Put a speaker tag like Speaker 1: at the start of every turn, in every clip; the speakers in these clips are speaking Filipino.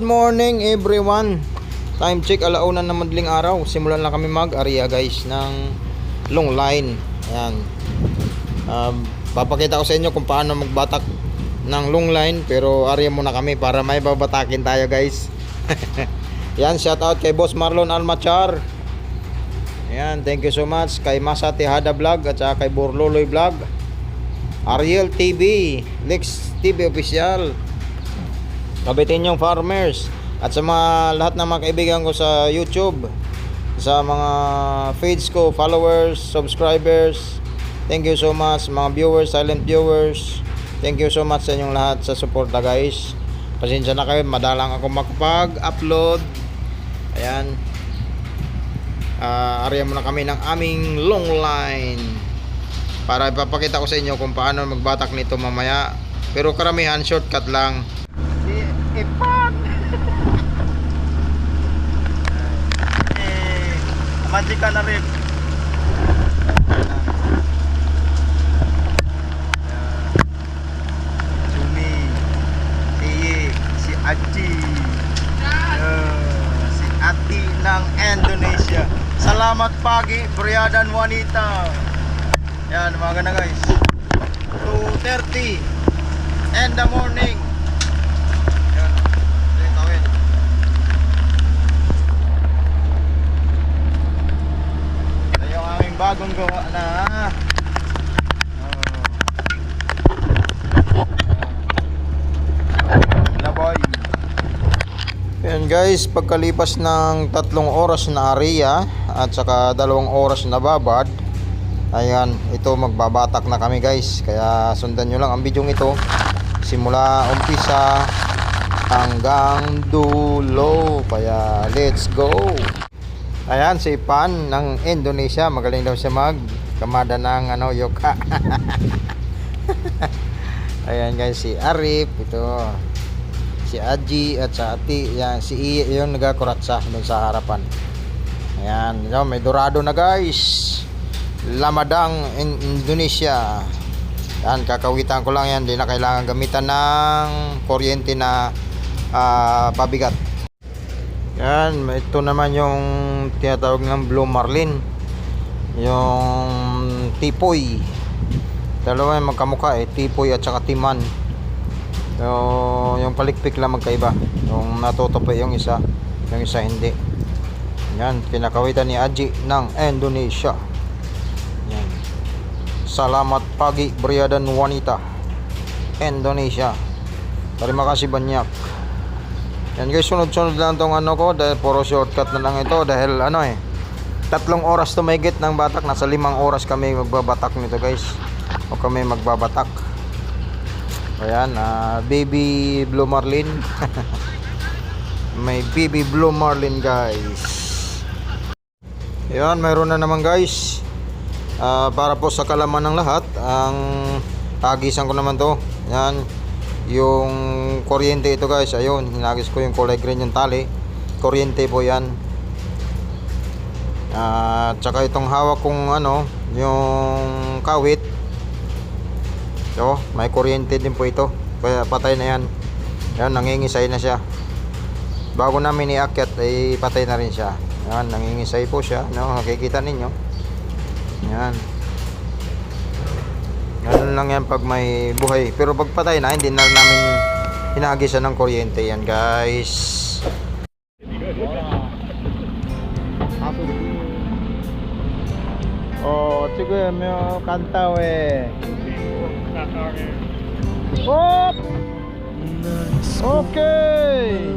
Speaker 1: morning everyone. Time check alauna na madaling araw. Simulan lang kami mag-area guys ng long line. Ayan. Papakita ko sa inyo kung paano magbatak ng long line. Pero area muna kami para may babatakin tayo guys. Yan, shout out kay Boss Marlon Almachar. Ayan, thank you so much kay Masa Tejada Vlog at saka kay Borloloy Vlog, Ariel TV, Lex TV Official, Kabitinyong Farmers, at sa mga lahat ng mga kaibigan ko sa YouTube, sa mga feeds ko, followers, subscribers, thank you so much. Mga viewers, silent viewers, thank you so much sa inyong lahat sa suporta guys. Pasensya na kayo, madalang ako makapag-upload. Ayan, area muna kami ng aming long line para ipapakita ko sa inyo kung paano magbatak nito mamaya, pero karamihan shortcut lang. Ipan magic na rin. Jumi, si Aji, si Ati ng Indonesia. Salamat pagi, Briadan Wanita. Yan, mga na guys, 2:30 in the morning. Bagong gawa na. Laboy. Ayan guys, pagkalipas ng 3 oras na area at saka 2 oras na babad, ayan, ito magbabatak na kami guys. Kaya sundan nyo lang ang video ito simula umpisa hanggang dulo. Kaya let's go. Ayan, si Pan ng Indonesia, magaling daw siya magkamada ng yoga. Ayan guys, si Arif, ito si Aji at sa Ati. Yan, si Iye yung nagakuratsa doon sa harapan. Ayan, yun, may dorado na guys. Lamadang Indonesia. Yan, kakawitan ko lang yan, di na kailangan gamitan ng kuryente na pabigat. Yan, ito naman yung tinatawag ng Blue Marlin, yung Tipoy. Dalawa yung magkamukha Tipoy at saka Timan. So, yung palikpik lang magkaiba. Yung natutupi yung isa hindi. Yan, pinakawitan ni Aji ng Indonesia. Yan. Salamat pagi, Briadan Wanita, Indonesia. Terima kasih banyak. Yan guys, sunod-sunod lang tong ko dahil puro shortcut na lang ito dahil 3 oras tumigit ng batak. Nasa 5 oras kami magbabatak nito guys, o kami magbabatak. Ayan, baby Blue Marlin. May baby Blue Marlin guys. Ayan, mayroon na naman guys. Para po sa kalaman ng lahat, ang tagisan ko naman to. Yan, yung kuryente ito guys. Ayun, hinagis ko yung kulay green yung tali, kuryente po yan. Tsaka itong hawak kong yung kawit, so may kuryente din po ito, kaya patay na yan. Yan, nangingisay na siya. Bago namin iakyat ay patay na rin siya. Yan, nangingisay po siya, nakikita ninyo. Yan, ganun lang yan pag may buhay. Pero pag patay na, hindi na namin hinagisan ng kuryente yan guys. Oh, sige, may kanta Hop! Okay!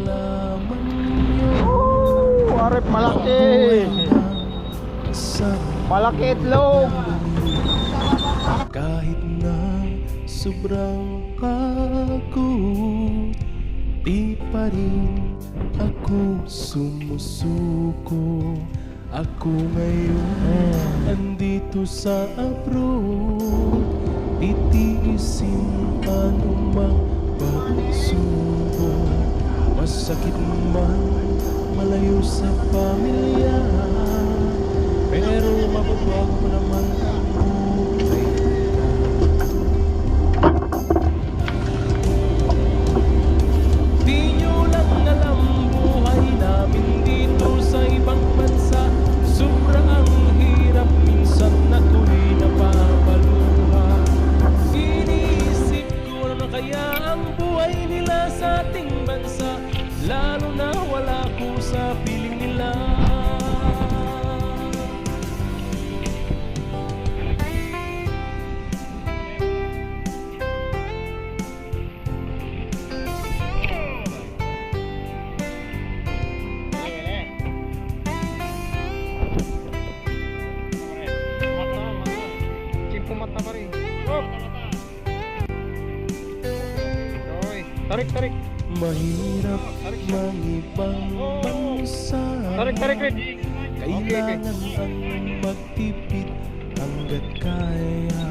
Speaker 1: Arep malaki! Malaki itlog!
Speaker 2: Kahit na sobrang kagut, di pa rin ako sumusuko. Ako ngayon andito sa abroad, titiisin anumang pagsubok. Masakit man malayo sa pamilya, pero mababago ko naman ang buhay. Di nyo lang alam Mahirap mangibang bansa. Kailangan ang magtipid hanggat kaya.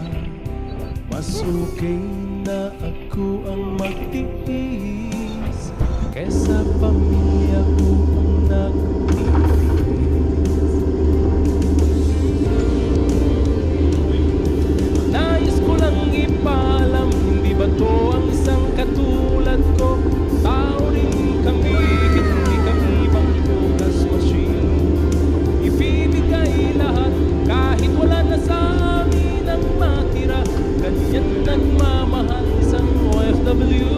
Speaker 2: Mas okay na ako ang magtitiis kesa pamilya ko ang nagtitiis. Nais ko lang ipaalam, hindi ba to ang isang katulad ko? Tao rin kami, hindi kami pangbukas machine. Ibibigay lahat kahit wala na sa amin ang matira. Ganyan nagmamahal isang OFW.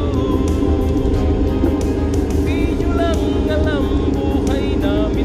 Speaker 2: Di nyo lang alam buhay namin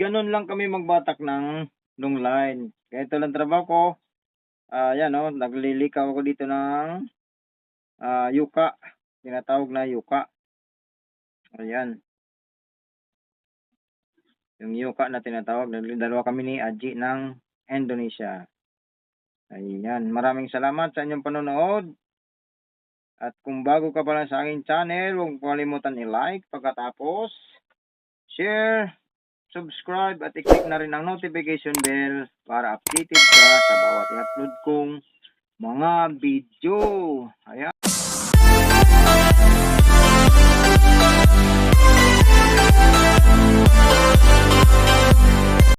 Speaker 1: ganun lang kami magbatak ng long line. Kaya ito lang trabaho ko. Yan o, naglilikaw ako dito ng yuka. Tinatawag na yuka. Ayan. Yung yuka na tinatawag. Dalawa kami ni Aji ng Indonesia. Ayan. Maraming salamat sa inyong panonood. At kung bago ka pa lang sa aking channel, huwag kalimutan i-like pagkatapos, share, subscribe at i-click na rin ang notification bell para updated ka sa bawat i-upload kong mga video. Ayan.